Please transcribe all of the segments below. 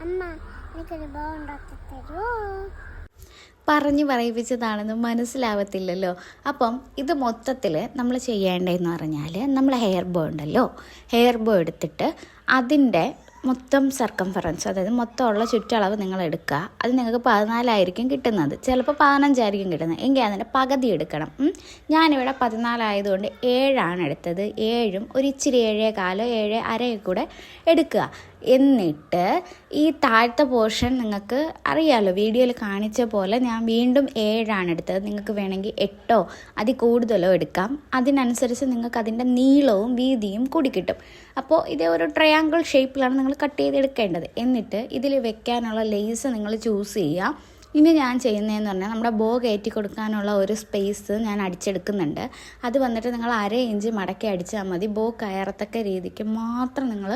അമ്മ എനിക്കൊരു ബോ ഉണ്ടാക്കി തരുമോ? പറഞ്ഞ് പറയിപ്പിച്ചതാണെന്ന് മനസ്സിലാവത്തില്ലല്ലോ. അപ്പം ഇത് മൊത്തത്തിൽ നമ്മൾ ചെയ്യേണ്ടതെന്ന് പറഞ്ഞാൽ, നമ്മൾ ഹെയർ ബോ ഉണ്ടല്ലോ, ഹെയർ ബോ എടുത്തിട്ട് അതിൻ്റെ മൊത്തം സർക്കംഫറൻസ്, അതായത് മൊത്തമുള്ള ചുറ്റളവ് നിങ്ങൾ എടുക്കുക. അത് നിങ്ങൾക്ക് 14 കിട്ടുന്നത്, ചിലപ്പോൾ 15 കിട്ടുന്നത്, എങ്കിൽ അതിൻ്റെ പകുതി എടുക്കണം. ഞാനിവിടെ 14 ആയതുകൊണ്ട് 7 എടുത്തത്. 7 ഒരു ഇച്ചിരി 7.25 7.5 കൂടെ എടുക്കുക. എന്നിട്ട് ഈ താഴത്തെ പോർഷൻ നിങ്ങൾക്ക് അറിയാമല്ലോ, വീഡിയോയിൽ കാണിച്ച പോലെ ഞാൻ വീണ്ടും 7 എടുത്തത്. നിങ്ങൾക്ക് വേണമെങ്കിൽ 8 അതിൽ കൂടുതലോ എടുക്കാം. അതിനനുസരിച്ച് നിങ്ങൾക്ക് അതിൻ്റെ നീളവും വീതിയും കൂടി കിട്ടും. അപ്പോൾ ഇതേ ഒരു ട്രയാങ്കിൾ ഷേപ്പിലാണ് നിങ്ങൾ കട്ട് ചെയ്തെടുക്കേണ്ടത്. എന്നിട്ട് ഇതിൽ വെക്കാനുള്ള ലേസ് നിങ്ങൾ ചൂസ് ചെയ്യുക. ഇനി ഞാൻ ചെയ്യുന്നതെന്ന് പറഞ്ഞാൽ, നമ്മുടെ ബോ കയറ്റി കൊടുക്കാനുള്ള ഒരു സ്പേസ് ഞാൻ അടിച്ചെടുക്കുന്നുണ്ട്. അത് വന്നിട്ട് നിങ്ങൾ 1/2 ഇഞ്ച് മടക്കി അടിച്ചാൽ മതി. ബോ കയറത്തക്ക രീതിക്ക് മാത്രം നിങ്ങൾ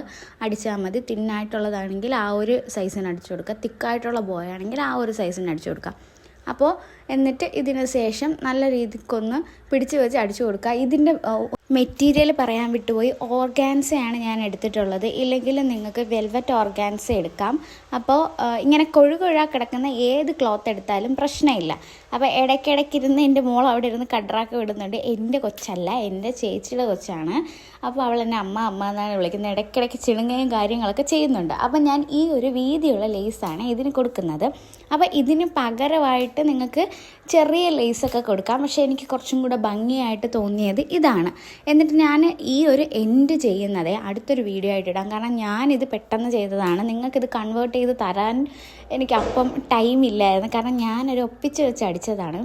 അടിച്ചാൽ മതി. തിന്നായിട്ടുള്ളതാണെങ്കിൽ ആ ഒരു സൈസിന് അടിച്ചു കൊടുക്കുക, തിക്കായിട്ടുള്ള ബോ ആണെങ്കിൽ ആ ഒരു സൈസിന് അടിച്ചു കൊടുക്കുക. അപ്പോൾ എന്നിട്ട് ഇതിന് ശേഷം നല്ല രീതിക്കൊന്ന് പിടിച്ച് വെച്ച് അടിച്ചു കൊടുക്കുക. ഇതിൻ്റെ മെറ്റീരിയൽ പറയാൻ വിട്ടുപോയി, ഓർഗാൻസയാണ് ഞാൻ എടുത്തിട്ടുള്ളത്. ഇല്ലെങ്കിൽ നിങ്ങൾക്ക് വെൽവെറ്റ് ഓർഗാൻസ എടുക്കാം. അപ്പോൾ ഇങ്ങനെ കൊഴുകൊഴ കിടക്കുന്ന ഏത് ക്ലോത്ത് എടുത്താലും പ്രശ്നമില്ല. അപ്പോൾ ഇടയ്ക്കിടയ്ക്കിരുന്ന് എൻ്റെ മോൾ അവിടെ ഇരുന്ന് കഡ്രാക്ക് വിടുന്നുണ്ട്. എൻ്റെ കൊച്ചല്ല, എൻ്റെ ചേച്ചിയുടെ കൊച്ചാണ്. അപ്പോൾ അവൾ എന്നെ അമ്മ അമ്മ എന്നാണ് വിളിക്കുന്നത്. ഇടയ്ക്കിടയ്ക്ക് ചിണുങ്ങയും കാര്യങ്ങളൊക്കെ ചെയ്യുന്നുണ്ട്. അപ്പോൾ ഞാൻ ഈ ഒരു വീതിയുള്ള ലേസാണ് ഇതിന് കൊടുക്കുന്നത്. അപ്പോൾ ഇതിന് പകരമായിട്ട് നിങ്ങൾക്ക് ചെറിയ ലേസൊക്കെ കൊടുക്കാം. പക്ഷേ എനിക്ക് കുറച്ചും കൂടെ ഭംഗിയായിട്ട് തോന്നിയത് ഇതാണ്. എന്നിട്ട് ഞാൻ ഈ ഒരു എൻഡ് ചെയ്യുന്നത് അടുത്തൊരു വീഡിയോ ആയിട്ട് ഇടാം. കാരണം ഞാനിത് പെട്ടെന്ന് ചെയ്തതാണ്. നിങ്ങൾക്കിത് കൺവേർട്ട് ചെയ്ത് തരാൻ എനിക്കപ്പം ടൈമില്ലായിരുന്നു. കാരണം ഞാനൊരു ഒപ്പിച്ച് വെച്ച് അടിച്ചതാണ്.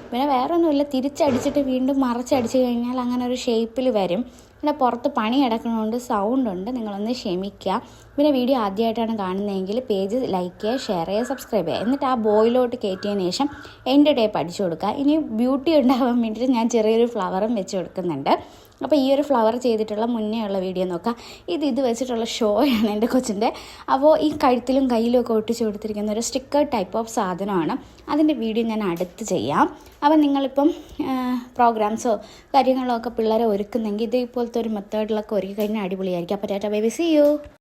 പിന്നെ വേറെ ഒന്നുമില്ല, തിരിച്ചടിച്ചിട്ട് വീണ്ടും മറച്ചടിച്ച് കഴിഞ്ഞാൽ അങ്ങനെ ഒരു ഷേപ്പിൽ വരും. പിന്നെ പുറത്ത് പണി കിടക്കണതുകൊണ്ട് സൗണ്ടുണ്ട്, നിങ്ങളൊന്ന് ക്ഷമിക്കുക. പിന്നെ വീഡിയോ ആദ്യമായിട്ടാണ് കാണുന്നതെങ്കിൽ പേജ് ലൈക്ക് ചെയ്യുക, ഷെയർ ചെയ്യുക, സബ്സ്ക്രൈബ് ചെയ്യുക. എന്നിട്ട് ആ ബോയിലോട്ട് കയറ്റിയതിന് ശേഷം എൻ്റെ ടേപ്പ് അടിച്ചു കൊടുക്കുക. ഇനി ബ്യൂട്ടി ഉണ്ടാവാൻ വേണ്ടിയിട്ട് ഞാൻ ചെറിയൊരു ഫ്ലവറും വെച്ച് കൊടുക്കുന്നുണ്ട്. അപ്പോൾ ഈ ഒരു ഫ്ലവർ ചെയ്തിട്ടുള്ള മുന്നേ ഉള്ള വീഡിയോ നോക്കാം. ഇത് വെച്ചിട്ടുള്ള ഷോയാണ് എൻ്റെ കൊച്ചിൻ്റെ. അപ്പോൾ ഈ കഴുത്തിലും കയ്യിലും ഒക്കെ ഒട്ടിച്ച് കൊടുത്തിരിക്കുന്ന ഒരു സ്റ്റിക്കർ ടൈപ്പ് ഓഫ് സാധനമാണ്. അതിൻ്റെ വീഡിയോ ഞാൻ അടുത്ത് ചെയ്യാം. അപ്പോൾ നിങ്ങളിപ്പം പ്രോഗ്രാംസോ കാര്യങ്ങളോ ഒക്കെ പിള്ളേരെ ഒരുക്കുന്നെങ്കിൽ ഇതേപോലത്തെ ഒരു മെത്തേഡിലൊക്കെ ഒരുക്കി കഴിഞ്ഞാൽ അടിപൊളിയായിരിക്കും. അപ്പോൾ tata bye bye, see U.